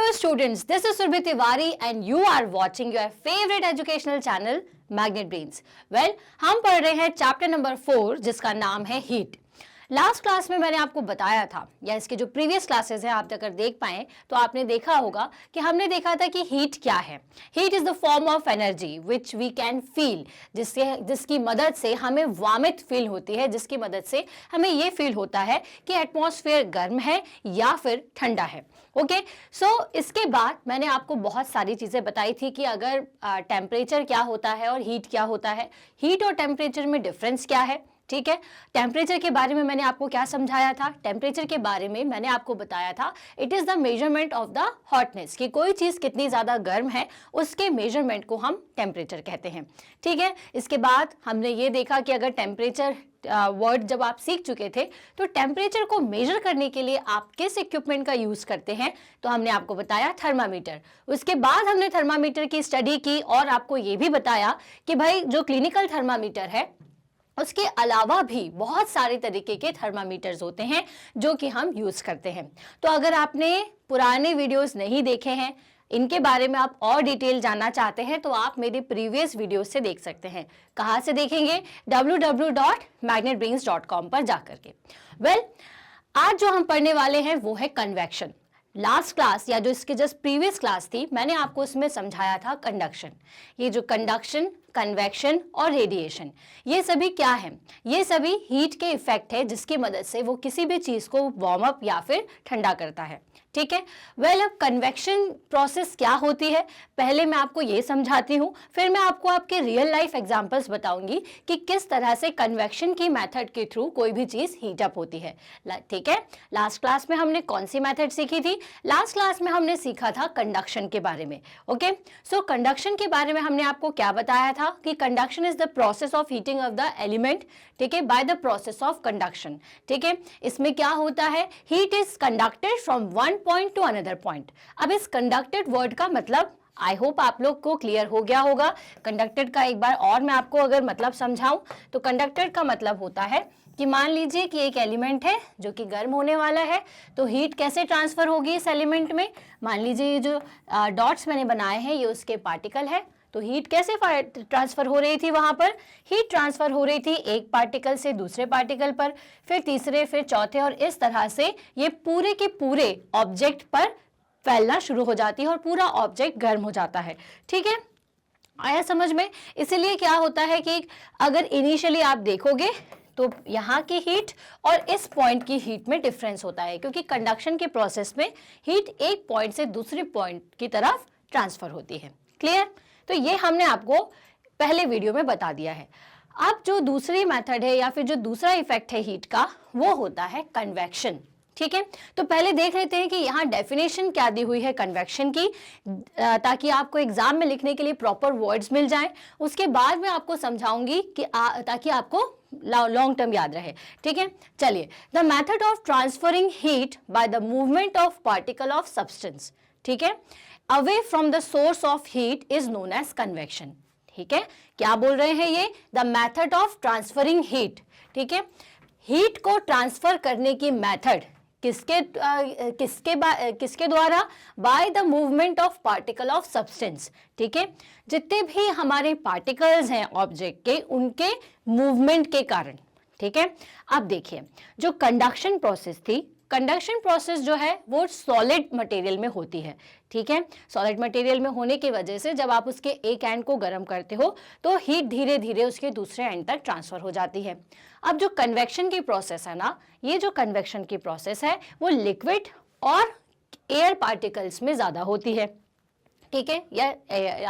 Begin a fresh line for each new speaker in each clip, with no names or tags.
Hello students, this is Surbhi Tiwari and you are watching your favorite educational channel Magnet Brains. Well, हम पढ़ रहे हैं chapter number 4 जिसका नाम है हीट। लास्ट क्लास में मैंने आपको बताया था, या इसके जो प्रीवियस क्लासेस हैं आप अगर देख पाए तो आपने देखा होगा कि हमने देखा था कि हीट क्या है। Heat is the form of energy which we can feel, जिसकी मदद से हमें वामिट फील होती है, जिसकी मदद से हमें ये फील होता है कि एटमॉस्फेयर गर्म है या फिर ठंडा है। ओके, सो इसके बाद मैंने आपको बहुत सारी चीज़ें बताई थी कि अगर टेम्परेचर क्या होता है और हीट क्या होता है, हीट और टेम्परेचर में डिफरेंस क्या है। ठीक है, टेम्परेचर के बारे में मैंने आपको क्या समझाया था? टेम्परेचर के बारे में मैंने आपको बताया था it is the measurement of the hotness, कि कोई चीज़ कितनी ज़्यादा गर्म है उसके मेजरमेंट को हम टेम्परेचर कहते हैं। ठीक है, इसके बाद हमने ये देखा कि अगर टेम्परेचर वर्ड जब आप सीख चुके थे तो टेम्परेचर को मेजर करने के लिए आप किस इक्विपमेंट का यूज़ करते हैं, तो हमने आपको बताया थर्मामीटर। उसके बाद हमने थर्मामीटर की स्टडी की और आपको ये भी बताया कि भाई जो क्लिनिकल थर्मामीटर है उसके अलावा भी बहुत सारे तरीके के थर्मामीटर्स होते हैं जो कि हम यूज़ करते हैं। तो अगर आपने पुराने वीडियोस नहीं देखे हैं, इनके बारे में आप और डिटेल जानना चाहते हैं तो आप मेरे प्रीवियस वीडियोस से देख सकते हैं। कहाँ से देखेंगे? www.magnetbrains.com पर जाकर के। वेल, आज जो हम पढ़ने वाले हैं वो है कन्वेक्शन। लास्ट क्लास या जो इसके जस्ट प्रीवियस क्लास थी मैंने आपको इसमें समझाया था कंडक्शन। ये जो कंडक्शन, कन्वेक्शन और रेडिएशन, ये सभी क्या है? ये सभी हीट के इफेक्ट है जिसकी मदद से वो किसी भी चीज़ को वार्म अप या फिर ठंडा करता है। ठीक है, वेल अब कन्वेक्शन प्रोसेस क्या होती है पहले मैं आपको ये समझाती हूँ, फिर मैं आपको आपके रियल लाइफ एग्जांपल्स बताऊंगी कि किस तरह से कन्वेक्शन की मेथड के थ्रू कोई भी चीज़ हीट अप होती है। ठीक है, लास्ट क्लास में हमने कौन सी मेथड सीखी थी? लास्ट क्लास में हमने सीखा था कंडक्शन के बारे में। ओके, सो कंडक्शन के बारे में हमने आपको क्या बताया था कि conduction is the process of heating of the element, ठीक है, by the process of conduction. ठीक है, इसमें क्या होता है? Heat is conducted from one point two another point. अब इस कंडक्टेड वर्ड का मतलब आई होप आप लोग को क्लियर हो गया होगा। कंडक्टेड का एक बार और मैं आपको अगर मतलब समझाऊं तो कंडक्टेड का मतलब होता है कि मान लीजिए कि एक एलिमेंट है जो कि गर्म होने वाला है, तो हीट कैसे ट्रांसफर होगी इस एलिमेंट में? मान लीजिए ये जो डॉट्स मैंने बनाए हैं ये उसके पार्टिकल है, तो हीट कैसे ट्रांसफर हो रही थी? वहां पर हीट ट्रांसफर हो रही थी एक पार्टिकल से दूसरे पार्टिकल पर, फिर तीसरे, फिर चौथे, और इस तरह से ये पूरे के पूरे ऑब्जेक्ट पर फैलना शुरू हो जाती है और पूरा ऑब्जेक्ट गर्म हो जाता है। ठीक है, आया समझ में? इसीलिए क्या होता है कि अगर इनिशियली आप देखोगे तो यहाँ की हीट और इस पॉइंट की हीट में डिफरेंस होता है, क्योंकि कंडक्शन के प्रोसेस में हीट एक पॉइंट से दूसरे पॉइंट की तरफ ट्रांसफर होती है। क्लियर? तो ये हमने आपको पहले वीडियो में बता दिया है। अब जो दूसरी मेथड है या फिर जो दूसरा इफेक्ट है हीट का, वो होता है कन्वेक्शन। ठीक है, तो पहले देख लेते हैं कि यहाँ डेफिनेशन क्या दी हुई है कन्वेक्शन की, ताकि आपको एग्जाम में लिखने के लिए प्रॉपर वर्ड्स मिल जाएं। उसके बाद मैं आपको समझाऊंगी कि ताकि आपको लॉन्ग टर्म याद रहे। ठीक है, चलिए, the method of transferring heat by the movement of particle of substance, ठीक है, away from the source of heat is known as convection. ठीक है, क्या बोल रहे हैं ये? The method of transferring heat. ठीक है, हीट को ट्रांसफर करने की मेथड किसके द्वारा? Bye the movement of particle of substance. ठीक है, जितने भी हमारे पार्टिकल्स हैं ऑब्जेक्ट के, उनके मूवमेंट के कारण। ठीक है, अब देखिए, जो कंडक्शन प्रोसेस थी, कंडक्शन प्रोसेस जो है वो सॉलिड मटेरियल में होती है। ठीक है, सॉलिड मटेरियल में होने की वजह से जब आप उसके एक एंड को गर्म करते हो तो हीट धीरे धीरे उसके दूसरे एंड तक ट्रांसफर हो जाती है। अब जो कन्वेक्शन की प्रोसेस है ना, ये जो कन्वेक्शन की प्रोसेस है वो लिक्विड और एयर पार्टिकल्स में ज़्यादा होती है। ठीक है, या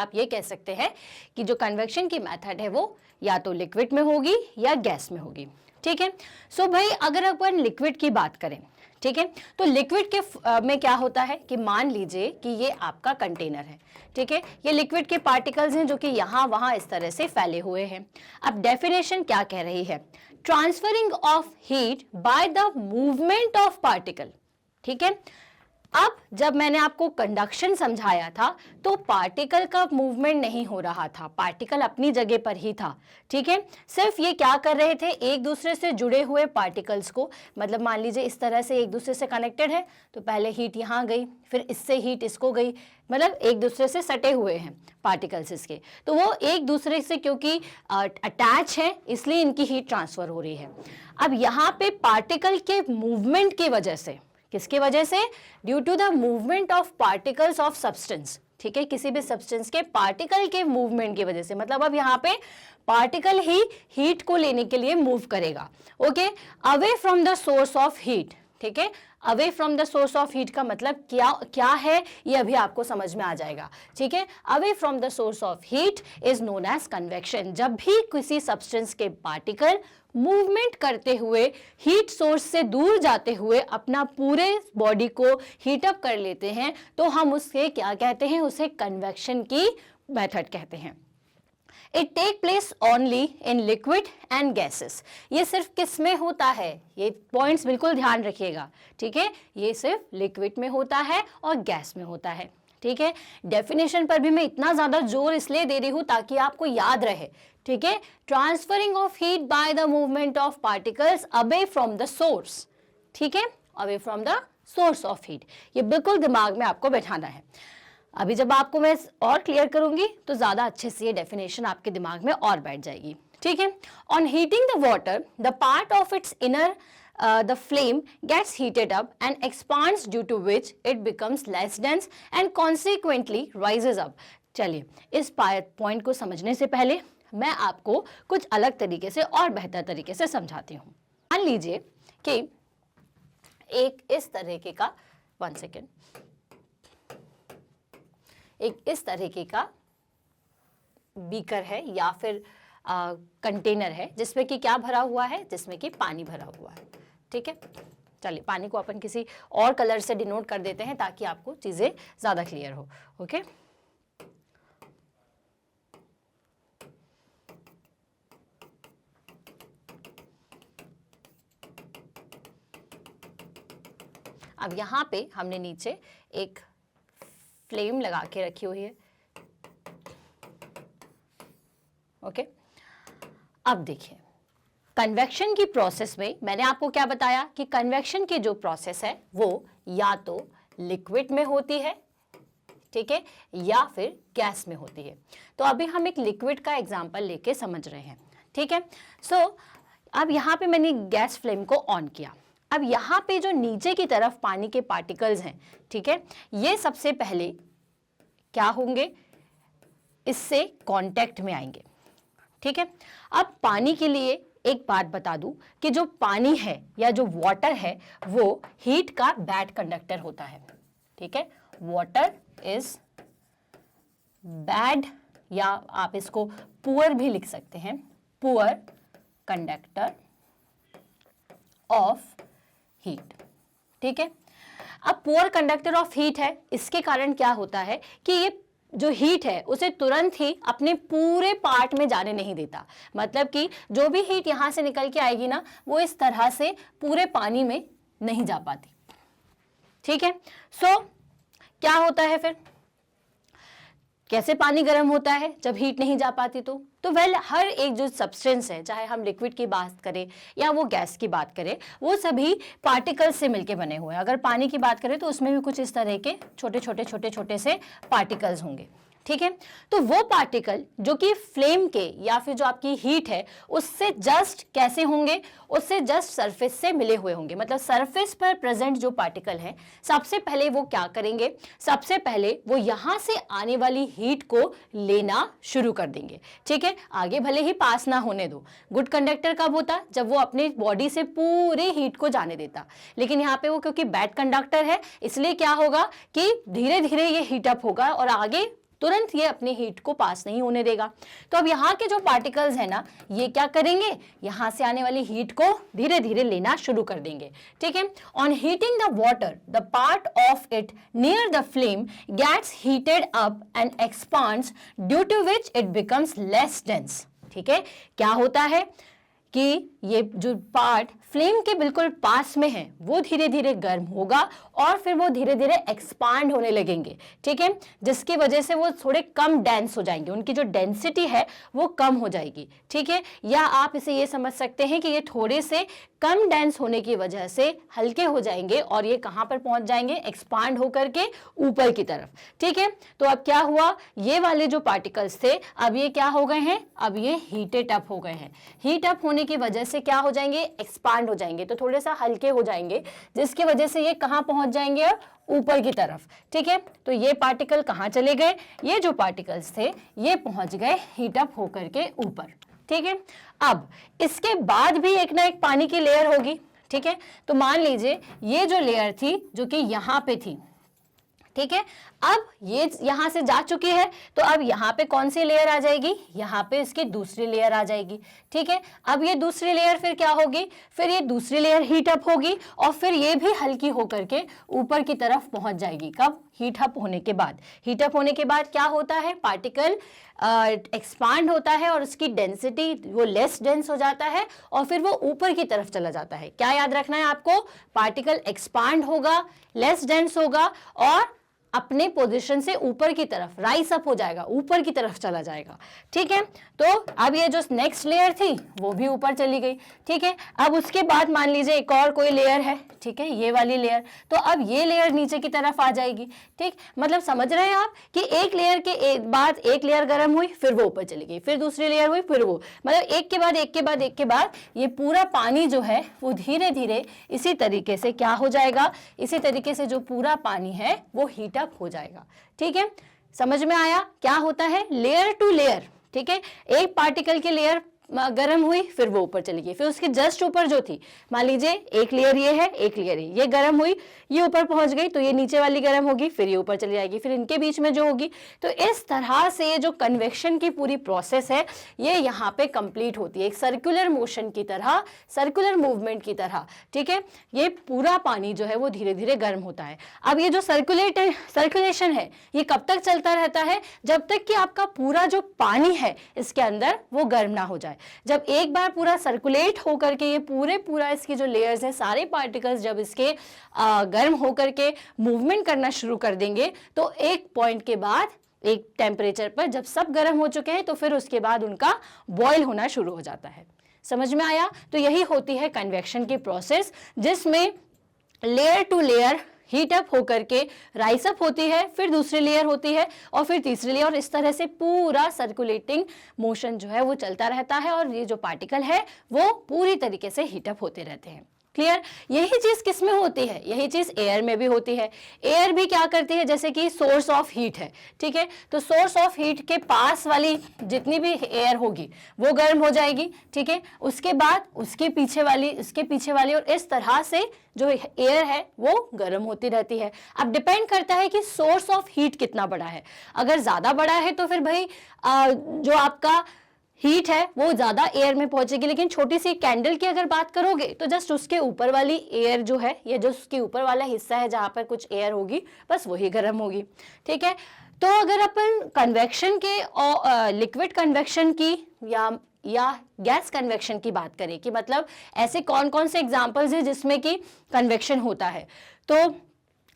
आप ये कह सकते हैं कि जो कन्वेक्शन की मेथड है वो या तो लिक्विड में होगी या गैस में होगी। ठीक है, सो भाई अगर अपन लिक्विड की बात करें, ठीक है, तो लिक्विड के में क्या होता है कि मान लीजिए कि ये आपका कंटेनर है। ठीक है, ये लिक्विड के पार्टिकल्स हैं जो कि यहाँ वहाँ इस तरह से फैले हुए हैं। अब डेफिनेशन क्या कह रही है? Transferring of heat by the movement of particle. ठीक है, अब जब मैंने आपको कंडक्शन समझाया था तो पार्टिकल का मूवमेंट नहीं हो रहा था, पार्टिकल अपनी जगह पर ही था, ठीक है। सिर्फ ये क्या कर रहे थे, एक दूसरे से जुड़े हुए पार्टिकल्स को, मतलब मान लीजिए इस तरह से एक दूसरे से कनेक्टेड है, तो पहले हीट यहाँ गई, फिर इससे हीट इसको गई, मतलब एक दूसरे से सटे हुए हैं पार्टिकल्स इसके, तो वो एक दूसरे से क्योंकि अटैच है इसलिए इनकी हीट ट्रांसफर हो रही है। अब यहाँ पे पार्टिकल के मूवमेंट की वजह से, किसकी वजह से, due to the movement of particles of substance, ठीक है, किसी भी सब्सटेंस के पार्टिकल के मूवमेंट की वजह से, मतलब अब यहाँ पे पार्टिकल ही हीट को लेने के लिए मूव करेगा, okay, away from the source of heat, ठीक है। Away from the source of heat का मतलब क्या है ये अभी आपको समझ में आ जाएगा, ठीक है। Away from the source of heat is known as convection. जब भी किसी सब्सटेंस के पार्टिकल मूवमेंट करते हुए हीट सोर्स से दूर जाते हुए अपना पूरे बॉडी को हीट अप कर लेते हैं तो हम उससे क्या कहते हैं, उसे कन्वेक्शन की मेथड कहते हैं। It take place only in liquid and gases. ये सिर्फ किस में होता है, ये पॉइंट्स बिल्कुल ध्यान रखिएगा, ठीक है, ये सिर्फ लिक्विड में होता है और गैस में होता है, ठीक है। डेफिनेशन पर भी मैं इतना ज्यादा जोर इसलिए दे रही हूं ताकि आपको याद रहे, ठीक है। Transferring of heat by the movement of particles away from the source, ठीक है, away from the source of heat, ये बिल्कुल दिमाग में आपको बैठाना है। अभी जब आपको मैं और क्लियर करूंगी तो ज्यादा अच्छे से ये डेफिनेशन आपके दिमाग में और बैठ जाएगी, ठीक है। On heating the water the part of its inner the flame gets heated up and expands, due to which it becomes less dense and consequently rises up। चलिए, इस पॉइंट को समझने से पहले मैं आपको कुछ अलग तरीके से और बेहतर तरीके से समझाती हूँ। मान लीजिए कि एक इस तरीके का, वन सेकेंड, एक इस तरीके का बीकर है या फिर कंटेनर है जिसमें कि क्या भरा हुआ है, जिसमें कि पानी भरा हुआ है, ठीक है। चलिए, पानी को अपन किसी और कलर से डिनोट कर देते हैं ताकि आपको चीजें ज्यादा क्लियर हो, ओके। अब यहां पे हमने नीचे एक फ्लेम लगा के रखी हुई है, ओके। अब देखिए, कन्वेक्शन की प्रोसेस में मैंने आपको क्या बताया कि कन्वेक्शन की जो प्रोसेस है वो या तो लिक्विड में होती है, ठीक है, या फिर गैस में होती है। तो अभी हम एक लिक्विड का एग्जांपल लेके समझ रहे हैं, ठीक है। सो अब यहाँ पे मैंने गैस फ्लेम को ऑन किया। अब यहाँ पे जो नीचे की तरफ पानी के पार्टिकल्स हैं, ठीक है, ये सबसे पहले क्या होंगे, इससे कांटेक्ट में आएंगे, ठीक है। अब पानी के लिए एक बात बता दूं कि जो पानी है या जो वाटर है वो हीट का बैड कंडक्टर होता है, ठीक है। वाटर इज बैड, या आप इसको पुअर भी लिख सकते हैं, पुअर कंडक्टर ऑफ हीट, ठीक है। अब पुअर कंडक्टर ऑफ हीट है, इसके कारण क्या होता है कि ये जो हीट है उसे तुरंत ही अपने पूरे पार्ट में जाने नहीं देता, मतलब कि जो भी हीट यहां से निकल के आएगी ना वो इस तरह से पूरे पानी में नहीं जा पाती, ठीक है। सो क्या होता है फिर, कैसे पानी गर्म होता है जब हीट नहीं जा पाती तो वेल हर एक जो सब्सटेंस है, चाहे हम लिक्विड की बात करें या वो गैस की बात करें, वो सभी पार्टिकल्स से मिलके बने हुए हैं। अगर पानी की बात करें तो उसमें भी कुछ इस तरह के छोटे से पार्टिकल्स होंगे, ठीक है। तो वो पार्टिकल जो कि फ्लेम के या फिर जो आपकी हीट है उससे जस्ट कैसे होंगे, उससे जस्ट सरफेस से मिले हुए होंगे, मतलब सरफेस पर प्रेजेंट जो पार्टिकल है सबसे पहले वो क्या करेंगे, सबसे पहले वो यहां से आने वाली हीट को लेना शुरू कर देंगे, ठीक है। आगे भले ही पास ना होने दो। गुड कंडक्टर कब होता, जब वो अपने बॉडी से पूरे हीट को जाने देता, लेकिन यहाँ पे वो क्योंकि बैड कंडक्टर है इसलिए क्या होगा कि धीरे धीरे ये हीट अप होगा और आगे तुरंत ये अपनी हीट को पास नहीं होने देगा। तो अब यहाँ के जो पार्टिकल्स हैं ना, ये क्या करेंगे, यहाँ से आने वाली हीट को धीरे धीरे लेना शुरू कर देंगे, ठीक है। On heating the water the part of it near the flame gets heated up and expands, due to which it becomes less dense, ठीक है। क्या होता है कि ये जो पार्ट फ्लेम के बिल्कुल पास में है वो धीरे धीरे गर्म होगा और फिर वो धीरे धीरे एक्सपांड होने लगेंगे, ठीक है, जिसकी वजह से वो थोड़े कम डेंस हो जाएंगे, उनकी जो डेंसिटी है वो कम हो जाएगी, ठीक है। या आप इसे ये समझ सकते हैं कि ये थोड़े से कम डेंस होने की वजह से हल्के हो जाएंगे और ये कहां पर पहुंच जाएंगे, एक्सपांड होकर के ऊपर की तरफ, ठीक है। तो अब क्या हुआ, ये वाले जो पार्टिकल्स थे अब ये क्या हो गए हैं, अब ये हीटेड अप हो गए हैं। हीट अप होने की वजह से क्या हो जाएंगे, एक्सपांड हो जाएंगे, तो थोड़े सा हल्के हो जाएंगे, जिसकी वजह से ये कहां पहुंच जाएंगे, अब ऊपर की तरफ, ठीक है। तो ये पार्टिकल कहां चले गए, ये जो पार्टिकल्स थे ये पहुंच गए हीट अप होकर के ऊपर, ठीक है। अब इसके बाद भी एक ना एक पानी की लेयर होगी, ठीक है। तो मान लीजिए ये जो लेयर थी जो कि यहां पे थी, ठीक है, अब ये यहां से जा चुकी है, तो अब यहां पे कौन सी लेयर आ जाएगी, यहां पे इसकी दूसरी लेयर आ जाएगी, ठीक है। अब ये दूसरी लेयर फिर क्या होगी, फिर ये दूसरी लेयर हीट अप होगी और फिर ये भी हल्की होकर के ऊपर की तरफ पहुंच जाएगी। कब, हीट अप होने के बाद। हीट अप होने के बाद क्या होता है, पार्टिकल एक्सपांड होता है और उसकी डेंसिटी वो लेस डेंस हो जाता है और फिर वो ऊपर की तरफ चला जाता है। क्या याद रखना है आपको, पार्टिकल एक्सपांड होगा, लेस डेंस होगा और अपने पोजीशन से ऊपर की तरफ राइज अप हो जाएगा, ऊपर की तरफ चला जाएगा, ठीक है। तो अब ये जो नेक्स्ट लेयर थी वो भी ऊपर चली गई, ठीक है। अब उसके बाद मान लीजिए एक और कोई लेयर है, ठीक है, ये वाली लेयर, तो अब ये लेयर नीचे की तरफ आ जाएगी, ठीक। मतलब समझ रहे हैं आप कि एक लेयर के बाद एक लेयर गर्म हुई, फिर वो ऊपर चली गई, फिर दूसरी लेयर हुई, फिर वो, मतलब एक के बाद एक के बाद एक के बाद ये पूरा पानी जो है वो धीरे धीरे इसी तरीके से क्या हो जाएगा, इसी तरीके से जो पूरा पानी है वो हीट अप हो जाएगा, ठीक है। समझ में आया क्या होता है, लेयर टू लेयर, ठीक है। एक पार्टिकल की लेयर गर्म हुई, फिर वो ऊपर चली गई, फिर उसके जस्ट ऊपर जो थी, मान लीजिए एक लेयर ये है, एक लेयर ये गर्म हुई, ये ऊपर पहुंच गई, तो ये नीचे वाली गर्म होगी, फिर ये ऊपर चली जाएगी, फिर इनके बीच में जो होगी। तो इस तरह से ये जो कन्वेक्शन की पूरी प्रोसेस है ये यहाँ पे कंप्लीट होती है, एक सर्कुलर मोशन की तरह, सर्कुलर मूवमेंट की तरह, ठीक है। ये पूरा पानी जो है वो धीरे धीरे गर्म होता है। अब ये जो सर्कुलेशन है ये कब तक चलता रहता है, जब तक कि आपका पूरा जो पानी है इसके अंदर वो गर्म ना हो जाए। जब एक बार पूरा सर्कुलेट होकर के ये पूरा इसकी जो लेयर्स हैं, सारे पार्टिकल्स जब इसके गर्म होकर के मूवमेंट करना शुरू कर देंगे, तो एक पॉइंट के बाद, एक टेम्परेचर पर जब सब गर्म हो चुके हैं, तो फिर उसके बाद उनका बॉयल होना शुरू हो जाता है। समझ में आया। तो यही होती है कन्वेक्शन की प्रोसेस, जिसमें layer to layer heat up होकर के राइस अप होती है, फिर दूसरी लेयर होती है और फिर तीसरी लेयर, और इस तरह से पूरा सर्कुलेटिंग मोशन जो है वो चलता रहता है और ये जो पार्टिकल है वो पूरी तरीके से हीट अप होते रहते हैं। क्लियर। यही चीज किस में होती है, यही चीज एयर में भी होती है। एयर भी क्या करती है, जैसे कि सोर्स ऑफ हीट है, ठीक है, तो सोर्स ऑफ हीट के पास वाली जितनी भी एयर होगी वो गर्म हो जाएगी, ठीक है, उसके बाद उसके पीछे वाली और इस तरह से जो एयर है वो गर्म होती रहती है। अब डिपेंड करता है कि सोर्स ऑफ हीट कितना बड़ा है। अगर ज्यादा बड़ा है तो फिर भाई जो आपका हीट है वो ज्यादा एयर में पहुंचेगी, लेकिन छोटी सी कैंडल की अगर बात करोगे तो जस्ट उसके ऊपर वाली एयर जो है, ये जो उसके ऊपर वाला हिस्सा है जहां पर कुछ एयर होगी, बस वही गर्म होगी, ठीक है। तो अगर अपन कन्वेक्शन के और लिक्विड कन्वेक्शन की या गैस कन्वेक्शन की बात करें कि मतलब ऐसे कौन कौन से एग्जांपल्स हैं जिसमें कि कन्वेक्शन होता है, तो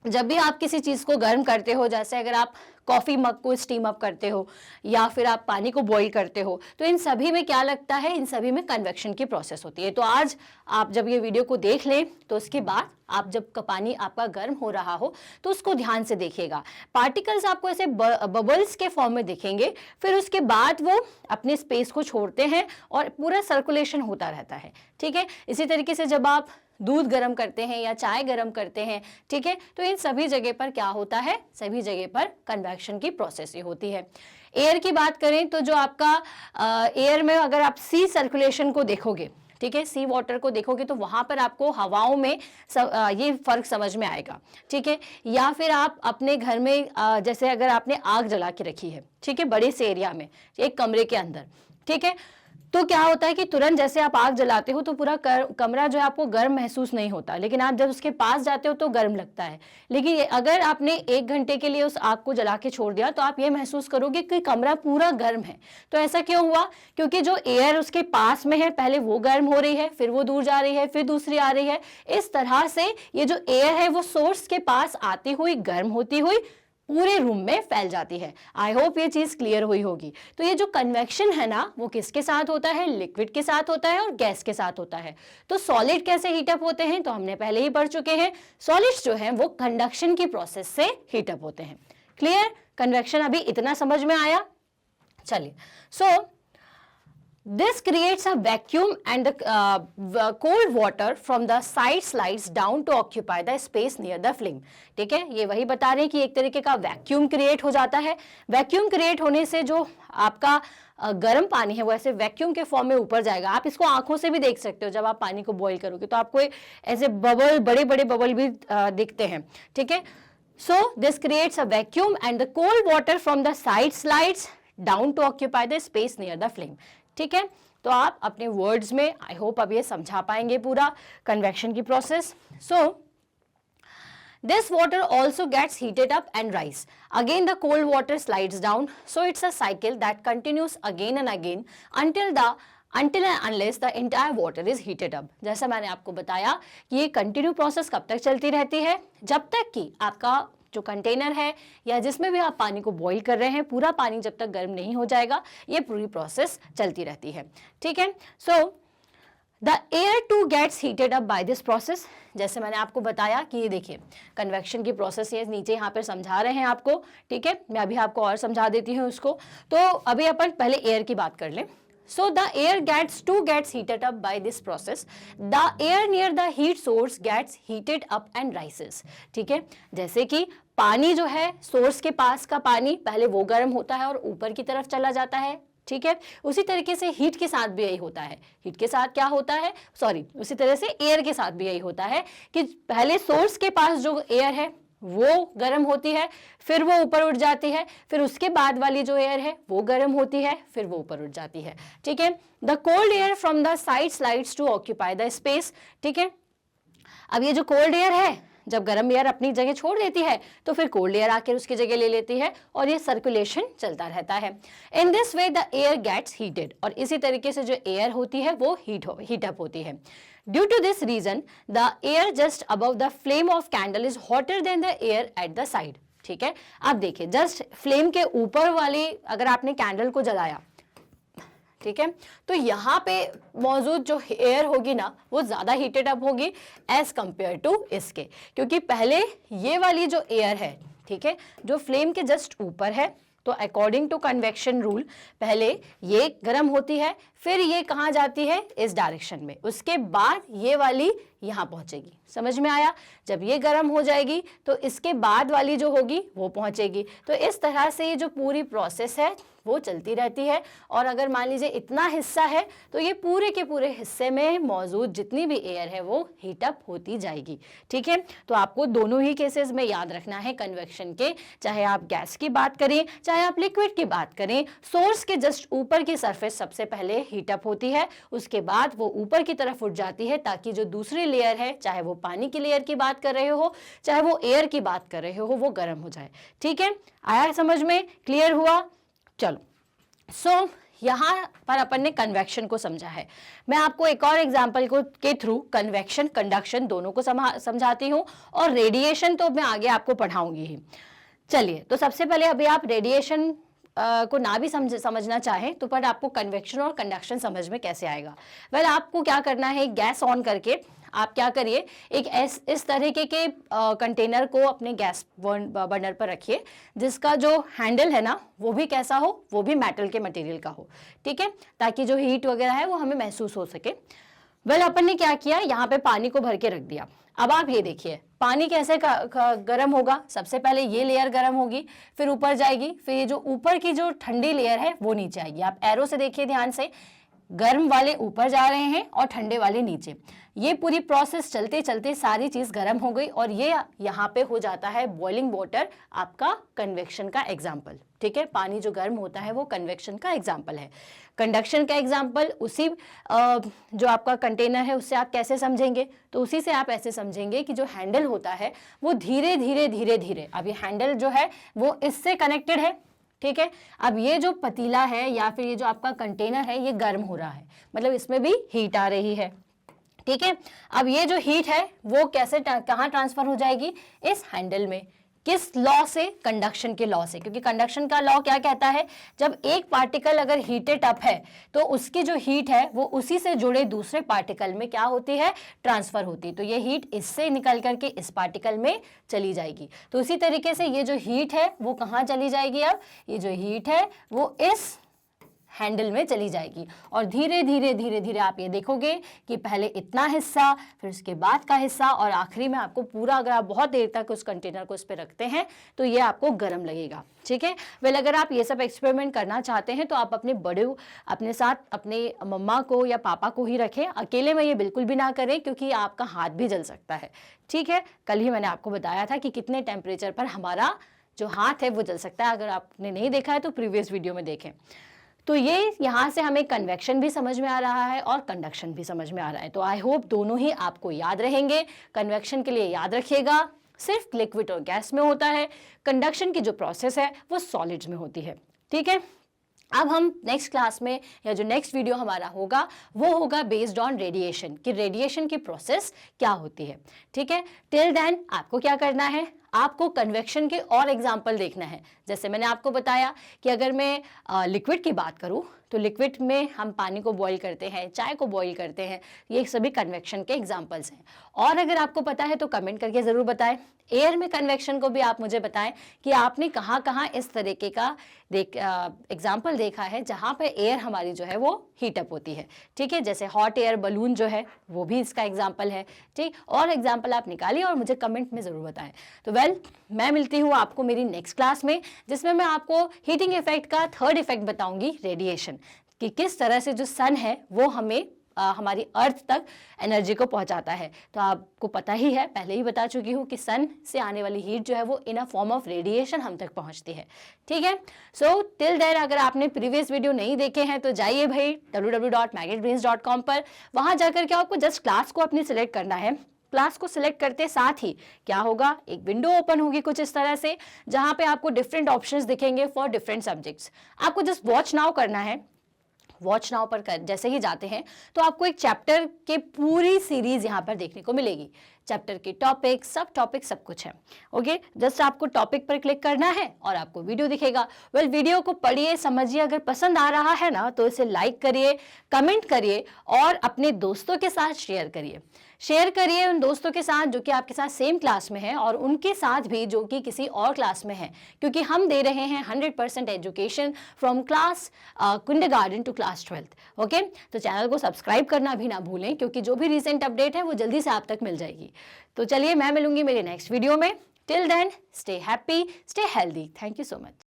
जब भी आप किसी चीज को गर्म करते हो, जैसे अगर आप कॉफी मग को स्टीम अप करते हो या फिर आप पानी को बॉईल करते हो, तो इन सभी में क्या लगता है, इन सभी में कन्वेक्शन की प्रोसेस होती है। तो आज आप जब ये वीडियो को देख लें तो उसके बाद आप जब पानी आपका गर्म हो रहा हो तो उसको ध्यान से देखिएगा। पार्टिकल्स आपको ऐसे बबल्स के फॉर्म में दिखेंगे, फिर उसके बाद वो अपने स्पेस को छोड़ते हैं और पूरा सर्कुलेशन होता रहता है, ठीक है। इसी तरीके से जब आप दूध गर्म करते हैं या चाय गर्म करते हैं, ठीक है, तो इन सभी जगह पर क्या होता है, सभी जगह पर कन्वेक्शन की प्रोसेस ही होती है। एयर की बात करें तो जो आपका एयर में अगर आप सी सर्कुलेशन को देखोगे, ठीक है, सी वाटर को देखोगे तो वहां पर आपको हवाओं में ये फर्क समझ में आएगा, ठीक है। या फिर आप अपने घर में जैसे अगर आपने आग जला के रखी है, ठीक है, बड़े से एरिया में, एक कमरे के अंदर, ठीक है, तो क्या होता है कि तुरंत जैसे आप आग जलाते हो तो पूरा कमरा जो है आपको गर्म महसूस नहीं होता, लेकिन आप जब उसके पास जाते हो तो गर्म लगता है। लेकिन अगर आपने 1 घंटे के लिए उस आग को जला के छोड़ दिया तो आप ये महसूस करोगे कि कमरा पूरा गर्म है। तो ऐसा क्यों हुआ? क्योंकि जो एयर उसके पास में है पहले वो गर्म हो रही है, फिर वो दूर जा रही है, फिर दूसरी आ रही है। इस तरह से ये जो एयर है वो सोर्स के पास आती हुई गर्म होती हुई पूरे रूम में फैल जाती है। आई होप ये चीज क्लियर हुई होगी। तो ये जो कन्वेक्शन है ना वो किसके साथ होता है? लिक्विड के साथ होता है और गैस के साथ होता है। तो सॉलिड कैसे हीटअप होते हैं तो हमने पहले ही पढ़ चुके हैं। सॉलिड्स जो हैं वो कंडक्शन की प्रोसेस से हीटअप होते हैं। क्लियर? कन्वेक्शन अभी इतना समझ में आया? चलिए, सो this creates a vacuum and the cold water from the side slides down to occupy the space near the flame। ठीक है, ये वही बता रहे हैं कि एक तरीके का वैक्यूम क्रिएट हो जाता है। वैक्यूम क्रिएट होने से जो आपका गर्म पानी है वो ऐसे वैक्यूम के फॉर्म में ऊपर जाएगा। आप इसको आंखों से भी देख सकते हो। जब आप पानी को बॉईल करोगे तो आपको ऐसे बबल, बड़े बड़े बबल भी दिखते हैं। ठीक है, so this creates a vacuum and the cold water from the side slides down to occupy the space near the flame. ठीक है, तो आप अपने वर्ड्स में आई होप अब ये समझा पाएंगे पूरा कन्वेक्शन की process. So this water also gets heated up and rise. Again the cold water slides down, so it's a cycle that continues again and again until and unless the entire water is heated up। जैसा मैंने आपको बताया कि ये continue process कब तक चलती रहती है? जब तक कि आपका जो कंटेनर है या जिसमें भी आप पानी को बॉईल कर रहे हैं पूरा पानी जब तक गर्म नहीं हो जाएगा ये पूरी प्रोसेस चलती रहती है। ठीक है, so the air too gets heated up by this process. जैसे मैंने आपको बताया कि ये देखिए कन्वेक्शन की प्रोसेस ये नीचे यहाँ पर समझा रहे हैं आपको। ठीक है, मैं अभी आपको और समझा देती हूँ उसको। तो अभी अपन पहले एयर की बात कर लें। So the air gets heated up by this process. The air near the heat source gets heated up and rises। ठीक है, जैसे कि पानी जो है सोर्स के पास का पानी पहले वो गर्म होता है और ऊपर की तरफ चला जाता है। ठीक है, उसी तरीके से हीट के साथ भी यही होता है। हीट के साथ क्या होता है, सॉरी, उसी तरह से एयर के साथ भी यही होता है कि पहले सोर्स के पास जो एयर है वो गर्म होती है, फिर वो ऊपर उठ जाती है, फिर उसके बाद वाली जो एयर है वो गर्म होती है, फिर वो ऊपर उठ जाती है। ठीक है, the cold air from the side slides to occupy the space. ठीक है, अब ये जो कोल्ड एयर है जब गर्म एयर अपनी जगह छोड़ देती है तो फिर कोल्ड एयर आकर उसकी जगह ले लेती है और ये सर्कुलेशन चलता रहता है। In this way the air gets heated, और इसी तरीके से जो एयर होती है वो हीटअप होती है। Due to this reason the air just above the flame of candle is hotter than the air at the side. ठीक है, अब देखिए जस्ट फ्लेम के ऊपर वाली अगर आपने कैंडल को जलाया, ठीक है, तो यहाँ पे मौजूद जो एयर होगी ना वो ज़्यादा हीटेड अप होगी एज कंपेयर टू इसके, क्योंकि पहले ये वाली जो एयर है, ठीक है, जो फ्लेम के जस्ट ऊपर है, तो अकॉर्डिंग टू कन्वेक्शन रूल पहले ये गर्म होती है, फिर ये कहाँ जाती है, इस डायरेक्शन में, उसके बाद ये वाली यहाँ पहुँचेगी। समझ में आया? जब ये गर्म हो जाएगी तो इसके बाद वाली जो होगी वो पहुँचेगी। तो इस तरह से ये जो पूरी प्रोसेस है वो चलती रहती है। और अगर मान लीजिए इतना हिस्सा है तो ये पूरे के पूरे हिस्से में मौजूद जितनी भी एयर है वो हीटअप होती जाएगी। ठीक है, तो आपको दोनों ही केसेस में याद रखना है कन्वेक्शन के, चाहे आप गैस की बात करें चाहे आप लिक्विड की बात करें, सोर्स के जस्ट ऊपर की सरफेस सबसे पहले हीटअप होती है, उसके बाद वो ऊपर की तरफ उठ जाती है ताकि जो दूसरी लेयर है, चाहे वो पानी की लेयर की बात कर रहे हो चाहे वो एयर की बात कर रहे हो, वो गर्म हो जाए। ठीक है, आया समझ में? क्लियर हुआ? चलो, सो यहाँ पर अपन ने कन्वेक्शन को समझा है। मैं आपको एक और एग्जाम्पल के थ्रू कन्वेक्शन कंडक्शन दोनों को समझाती हूँ, और रेडिएशन तो मैं आगे आपको पढ़ाऊंगी ही। चलिए, तो सबसे पहले अभी आप रेडिएशन को ना भी समझना चाहें तो पर आपको कन्वेक्शन और कंडक्शन समझ में कैसे आएगा। वेल, आपको क्या करना है, गैस ऑन करके आप क्या करिए, एक इस तरीके के कंटेनर को अपने गैस बर्नर पर रखिए, जिसका जो हैंडल है ना वो भी कैसा हो, वो भी मेटल के मटेरियल का हो। ठीक है, ताकि जो हीट वगैरह है वो हमें महसूस हो सके। वेल, अपन ने क्या किया, यहाँ पे पानी को भर के रख दिया। अब आप ये देखिए पानी कैसे गर्म होगा, सबसे पहले ये लेयर गर्म होगी, फिर ऊपर जाएगी, फिर ये जो ऊपर की जो ठंडी लेयर है वो नीचे आएगी। आप एरो से देखिए ध्यान से, गर्म वाले ऊपर जा रहे हैं और ठंडे वाले नीचे। ये पूरी प्रोसेस चलते चलते सारी चीज गर्म हो गई और ये यहाँ पे हो जाता है बॉइलिंग वाटर, आपका कन्वेक्शन का एग्जाम्पल। ठीक है, पानी जो गर्म होता है वो कन्वेक्शन का एग्जाम्पल है। कंडक्शन का एग्जाम्पल उसी जो आपका कंटेनर है उससे आप कैसे समझेंगे, तो उसी से आप ऐसे समझेंगे कि जो हैंडल होता है वो धीरे धीरे धीरे धीरे, अब ये हैंडल जो है वो इससे कनेक्टेड है। ठीक है, अब ये जो पतीला है या फिर ये जो आपका कंटेनर है ये गर्म हो रहा है, मतलब इसमें भी हीट आ रही है। ठीक है, अब ये जो हीट है वो कैसे कहाँ ट्रांसफर हो जाएगी, इस हैंडल में। किस लॉ से, कंडक्शन के लॉ से, क्योंकि कंडक्शन का लॉ क्या कहता है, जब एक पार्टिकल अगर हीटेड अप है तो उसकी जो हीट है वो उसी से जुड़े दूसरे पार्टिकल में क्या होती है, ट्रांसफर होती। तो ये हीट इससे निकल करके इस पार्टिकल में चली जाएगी। तो उसी तरीके से ये जो हीट है वो कहाँ चली जाएगी, अब ये जो हीट है वो इस हैंडल में चली जाएगी और धीरे धीरे धीरे धीरे आप ये देखोगे कि पहले इतना हिस्सा, फिर उसके बाद का हिस्सा और आखिरी में आपको पूरा, अगर आप बहुत देर तक उस कंटेनर को उस पर रखते हैं तो ये आपको गर्म लगेगा। ठीक है, वेल अगर आप ये सब एक्सपेरिमेंट करना चाहते हैं तो आप अपने साथ अपने मम्मा को या पापा को ही रखें, अकेले में ये बिल्कुल भी ना करें क्योंकि आपका हाथ भी जल सकता है। ठीक है, कल ही मैंने आपको बताया था कि कितने टेम्परेचर पर हमारा जो हाथ है वो जल सकता है। अगर आपने नहीं देखा है तो प्रीवियस वीडियो में देखें। तो ये यहाँ से हमें कन्वेक्शन भी समझ में आ रहा है और कंडक्शन भी समझ में आ रहा है। तो आई होप दोनों ही आपको याद रहेंगे। कन्वेक्शन के लिए याद रखिएगा सिर्फ लिक्विड और गैस में होता है, कंडक्शन की जो प्रोसेस है वो सॉलिड्स में होती है। ठीक है, अब हम नेक्स्ट क्लास में या जो नेक्स्ट वीडियो हमारा होगा वो होगा बेस्ड ऑन रेडिएशन, कि रेडिएशन की प्रोसेस क्या होती है। ठीक है, टिल देन आपको क्या करना है, आपको कन्वेक्शन के और एग्जाम्पल देखना है। जैसे मैंने आपको बताया कि अगर मैं लिक्विड की बात करूं तो लिक्विड में हम पानी को बॉईल करते हैं, चाय को बॉईल करते हैं, ये सभी कन्वेक्शन के एग्जाम्पल्स हैं। और अगर आपको पता है तो कमेंट करके ज़रूर बताएं। एयर में कन्वेक्शन को भी आप मुझे बताएं कि आपने कहाँ कहाँ इस तरीके का एग्जाम्पल देखा है जहाँ पे एयर हमारी जो है वो हीटअप होती है। ठीक है, जैसे हॉट एयर बलून जो है वो भी इसका एग्जाम्पल है। ठीक, और एग्जाम्पल आप निकालिए और मुझे कमेंट में ज़रूर बताएं। तो मैं मिलती हूँ आपको मेरी नेक्स्ट क्लास में, जिसमें मैं आपको हीटिंग इफेक्ट का थर्ड इफेक्ट बताऊंगी, रेडिएशन, कि किस तरह से जो सन है वो हमें हमारी अर्थ तक एनर्जी को पहुंचाता है। तो आपको पता ही है, पहले ही बता चुकी हूँ कि सन से आने वाली हीट जो है वो इन अ फॉर्म ऑफ रेडिएशन हम तक पहुंचती है। ठीक है, सो टिल देयर अगर आपने प्रीवियस वीडियो नहीं देखे हैं तो जाइए भाई www.maggiebrains.com पर। वहां जाकर के आपको जस्ट क्लास को अपनी सिलेक्ट करना है। क्लास को सिलेक्ट करते साथ ही क्या होगा, एक विंडो ओपन होगी कुछ इस तरह से, जहां पे आपको डिफरेंट ऑप्शंस दिखेंगे फॉर डिफरेंट सब्जेक्ट्स। आपको जस्ट वॉच नाउ करना है। वॉच नाउ पर जैसे ही जाते हैं तो आपको एक चैप्टर के पूरी सीरीज यहाँ पर देखने को मिलेगी। चैप्टर के टॉपिक, सब टॉपिक, सब कुछ है। ओके, जस्ट आपको टॉपिक पर क्लिक करना है और आपको वीडियो दिखेगा। वेल, वीडियो को पढ़िए, समझिए, अगर पसंद आ रहा है ना तो इसे लाइक करिए, कमेंट करिए और अपने दोस्तों के साथ शेयर करिए। शेयर करिए उन दोस्तों के साथ जो कि आपके साथ सेम क्लास में है और उनके साथ भी जो कि किसी और क्लास में है, क्योंकि हम दे रहे हैं 100% education from class kindergarten to class 12th। Okay, तो चैनल को सब्सक्राइब करना भी ना भूलें, क्योंकि जो भी रिसेंट अपडेट है वो जल्दी से आप तक मिल जाएगी। तो चलिए, मैं मिलूंगी मेरे नेक्स्ट वीडियो में। Till then stay happy, stay healthy. Thank you so much.